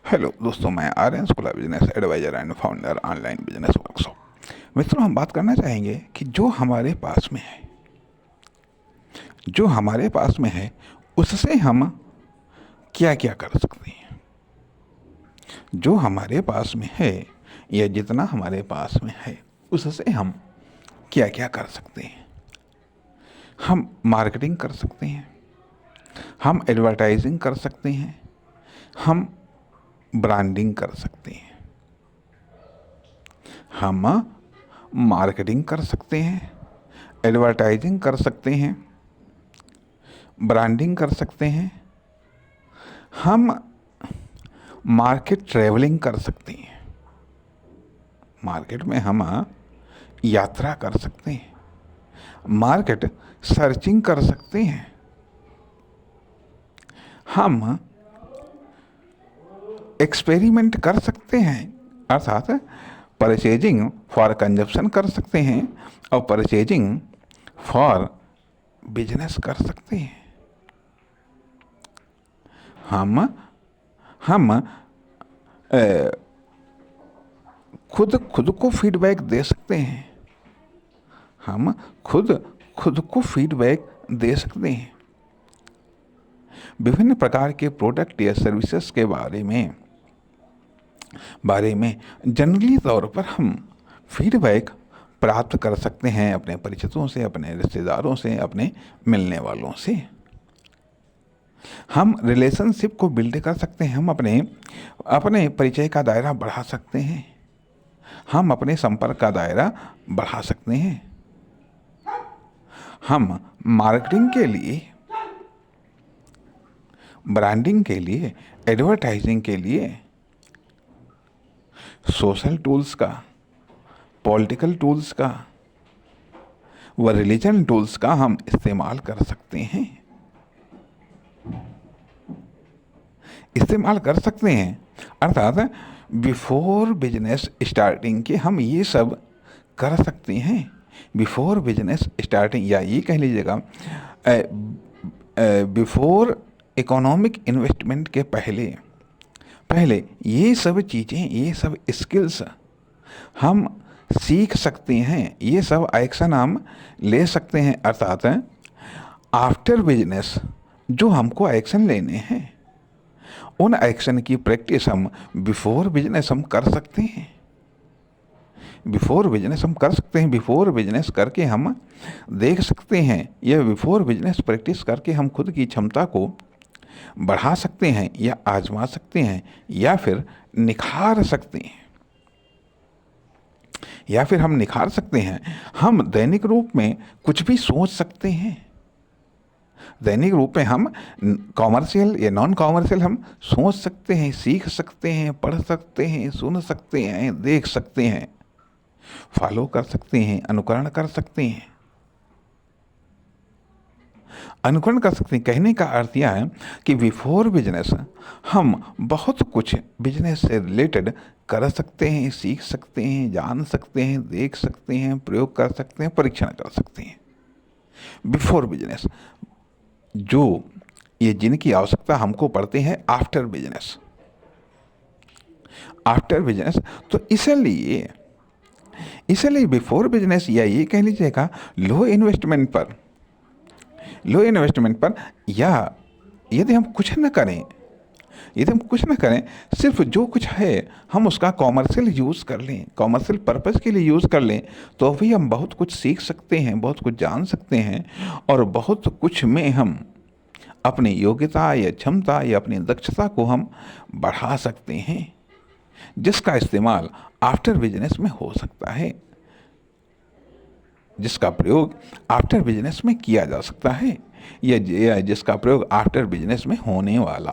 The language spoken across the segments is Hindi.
हेलो दोस्तों, मैं Aryan school business adviser and founder online business workshop. मित्रों, हम बात करना चाहेंगे कि जो हमारे पास में है उससे हम क्या क्या कर सकते हैं। जो हमारे पास में है या जितना हमारे पास में है उससे हम क्या क्या कर सकते हैं। हम मार्केटिंग कर सकते हैं, हम एडवर्टाइजिंग कर सकते हैं, हम ब्रांडिंग कर सकते हैं, हम मार्केटिंग कर सकते हैं, एडवर्टाइजिंग कर सकते हैं, ब्रांडिंग कर सकते हैं, हम मार्केट ट्रेवलिंग कर सकते हैं, मार्केट में हम यात्रा कर सकते हैं, मार्केट सर्चिंग कर सकते हैं, हम एक्सपेरिमेंट कर सकते हैं, अर्थात परचेजिंग फॉर कंजप्शन कर सकते हैं और परचेजिंग फॉर बिजनेस कर सकते हैं। हम खुद को फीडबैक दे सकते हैं, हम खुद को फीडबैक दे सकते हैं। विभिन्न प्रकार के प्रोडक्ट या सर्विसेज के बारे में जनरली तौर पर हम फीडबैक प्राप्त कर सकते हैं अपने परिचितों से, अपने रिश्तेदारों से, अपने मिलने वालों से। हम रिलेशनशिप को बिल्ड कर सकते हैं, हम अपने परिचय का दायरा बढ़ा सकते हैं, हम अपने संपर्क का दायरा बढ़ा सकते हैं। हम मार्केटिंग के लिए, ब्रांडिंग के लिए, एडवर्टाइजिंग के लिए सोशल टूल्स का, पॉलिटिकल टूल्स का व रिलीजन टूल्स का हम इस्तेमाल कर सकते हैं, अर्थात बिफोर बिजनेस स्टार्टिंग के हम ये सब कर सकते हैं। बिफोर बिजनेस स्टार्टिंग, या ये कह लीजिएगा बिफोर इकोनॉमिक इन्वेस्टमेंट के पहले ये सब चीज़ें, ये सब स्किल्स हम सीख सकते हैं, ये सब एक्शन हम ले सकते हैं। अर्थात आफ्टर बिजनेस जो हमको एक्शन लेने हैं, उन एक्शन की प्रैक्टिस हम बिफोर बिजनेस हम कर सकते हैं। बिफोर बिजनेस करके हम देख सकते हैं, या बिफोर बिजनेस प्रैक्टिस करके हम खुद की क्षमता को बढ़ा सकते हैं, या आजमा सकते हैं, या फिर निखार सकते हैं, हम दैनिक रूप में कुछ भी सोच सकते हैं। दैनिक रूप में हम कॉमर्शियल या नॉन कॉमर्शियल हम सोच सकते हैं, सीख सकते हैं, पढ़ सकते हैं, सुन सकते हैं, देख सकते हैं, फॉलो कर सकते हैं, अनुकरण कर सकते हैं। कहने का अर्थ यह है कि बिफोर बिजनेस हम बहुत कुछ बिजनेस से रिलेटेड कर सकते हैं, सीख सकते हैं, जान सकते हैं, देख सकते हैं, प्रयोग कर सकते हैं, परीक्षण कर सकते हैं। बिफोर बिजनेस ये जिनकी आवश्यकता हमको पड़ती है आफ्टर बिजनेस, तो इसलिए बिफोर बिजनेस, या ये कह लीजिएगा लो इन्वेस्टमेंट पर, या यदि हम कुछ न करें, सिर्फ जो कुछ है हम उसका कॉमर्शियल यूज़ कर लें, कॉमर्शियल पर्पज़ के लिए यूज़ कर लें, तो भी हम बहुत कुछ सीख सकते हैं, बहुत कुछ जान सकते हैं, और बहुत कुछ में हम अपनी योग्यता या क्षमता या अपनी दक्षता को हम बढ़ा सकते हैं, जिसका इस्तेमाल आफ्टर बिजनेस में हो सकता है, जिसका प्रयोग आफ्टर बिजनेस में किया जा सकता है, या जिसका प्रयोग आफ्टर बिजनेस में होने वाला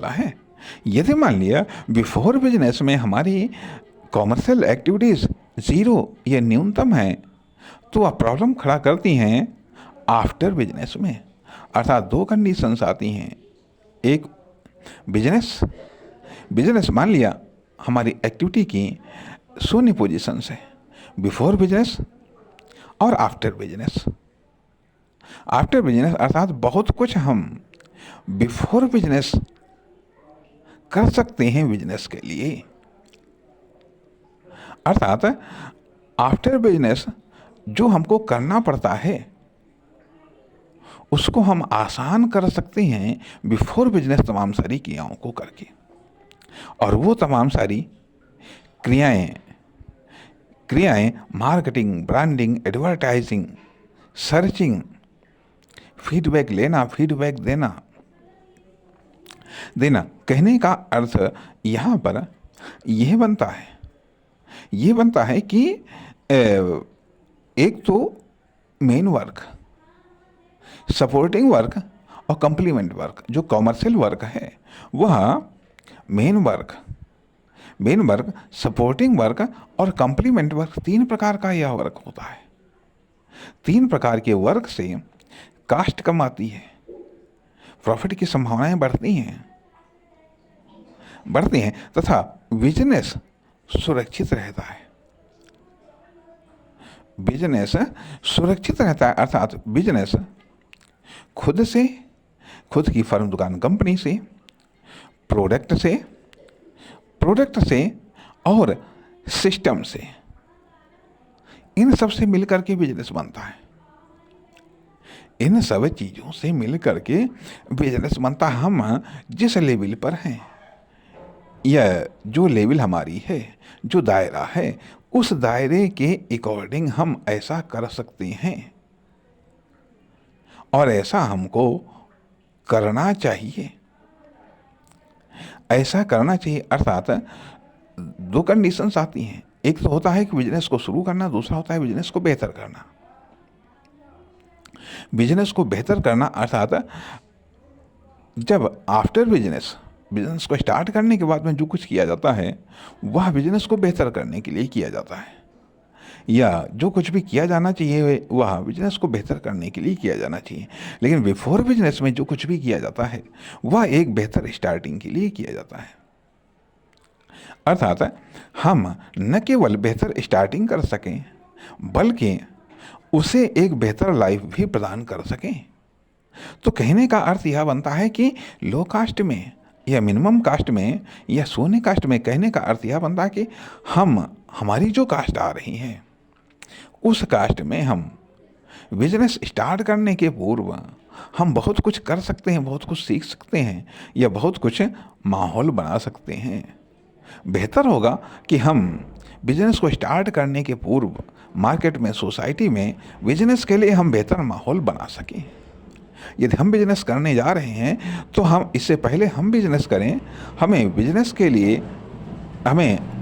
है। यदि मान लिया बिफोर बिजनेस में हमारी कॉमर्शियल एक्टिविटीज़ ज़ीरो या न्यूनतम है, तो वह प्रॉब्लम खड़ा करती हैं आफ्टर बिजनेस में। अर्थात दो कंडीशंस आती हैं। एक, बिजनेस मान लिया हमारी एक्टिविटी की शून्य पोजीशन से, बिफोर बिजनेस और आफ्टर बिजनेस अर्थात बहुत कुछ हम बिफोर बिजनेस कर सकते हैं बिजनेस के लिए, अर्थात आफ्टर बिजनेस जो हमको करना पड़ता है उसको हम आसान कर सकते हैं बिफोर बिजनेस तमाम सारी क्रियाओं को करके। और वो तमाम सारी क्रियाएं क्रियाएं marketing, branding, advertising, searching, feedback लेना, फीडबैक देना। कहने का अर्थ यहाँ पर यह बनता है कि एक तो मेन वर्क, सपोर्टिंग वर्क और कंप्लीमेंट वर्क। जो कॉमर्शियल वर्क है वह मेन वर्क, सपोर्टिंग वर्क और कंप्लीमेंट वर्क, 3 प्रकार का यह वर्क होता है। 3 प्रकार के वर्क से कास्ट कम आती है, प्रॉफिट की संभावनाएं बढ़ती हैं तथा बिजनेस सुरक्षित रहता है। अर्थात बिजनेस खुद की फर्म, दुकान, कंपनी से, प्रोडक्ट से और सिस्टम से, इन सब से मिलकर के बिजनेस बनता है। इन सब चीज़ों से मिलकर के बिजनेस बनता। हम जिस लेवल पर हैं या जो लेवल हमारी है, जो दायरा है, उस दायरे के अकॉर्डिंग हम ऐसा कर सकते हैं और ऐसा हमको करना चाहिए। अर्थात 2 कंडीशंस आती हैं। एक तो होता है कि बिजनेस को शुरू करना, दूसरा होता है बिजनेस को बेहतर करना। बिजनेस को बेहतर करना अर्थात जब आफ्टर बिजनेस को स्टार्ट करने के बाद में जो कुछ किया जाता है वह बिजनेस को बेहतर करने के लिए किया जाता है, या जो कुछ भी किया जाना चाहिए वह बिजनेस को बेहतर करने के लिए किया जाना चाहिए। लेकिन बिफोर बिजनेस में जो कुछ भी किया जाता है वह एक बेहतर स्टार्टिंग के लिए किया जाता है। अर्थात हम न केवल बेहतर स्टार्टिंग कर सकें बल्कि उसे एक बेहतर लाइफ भी प्रदान कर सकें। तो कहने का अर्थ यह बनता है कि लो कास्ट में या मिनिमम कास्ट में या शून्य कास्ट में, कहने का अर्थ यह बनता है कि हमारी जो कास्ट आ रही है उस कास्ट में हम बिजनेस स्टार्ट करने के पूर्व हम बहुत कुछ कर सकते हैं, बहुत कुछ सीख सकते हैं या बहुत कुछ माहौल बना सकते हैं। बेहतर होगा कि हम बिजनेस को स्टार्ट करने के पूर्व मार्केट में, सोसाइटी में बिजनेस के लिए हम बेहतर माहौल बना सकें। यदि हम बिजनेस करने जा रहे हैं तो हम इससे पहले हम बिजनेस करें। हमें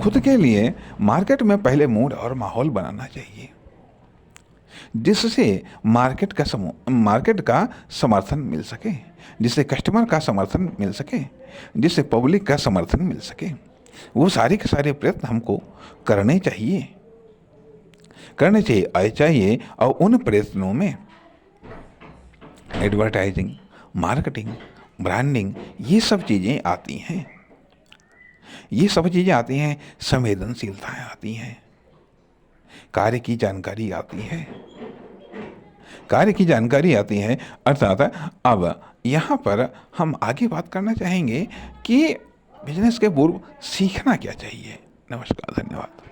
खुद के लिए मार्केट में पहले मूड और माहौल बनाना चाहिए जिससे मार्केट का समर्थन मिल सके, जिससे कस्टमर का समर्थन मिल सके, जिससे पब्लिक का समर्थन मिल सके। वो सारे के सारे प्रयत्न हमको करने चाहिए और उन प्रयत्नों में एडवर्टाइजिंग, मार्केटिंग, ब्रांडिंग, ये सब चीज़ें आती हैं। संवेदनशीलताएं आती हैं, कार्य की जानकारी आती है। अर्थात अब यहाँ पर हम आगे बात करना चाहेंगे कि बिजनेस के पूर्व सीखना क्या चाहिए। नमस्कार, धन्यवाद।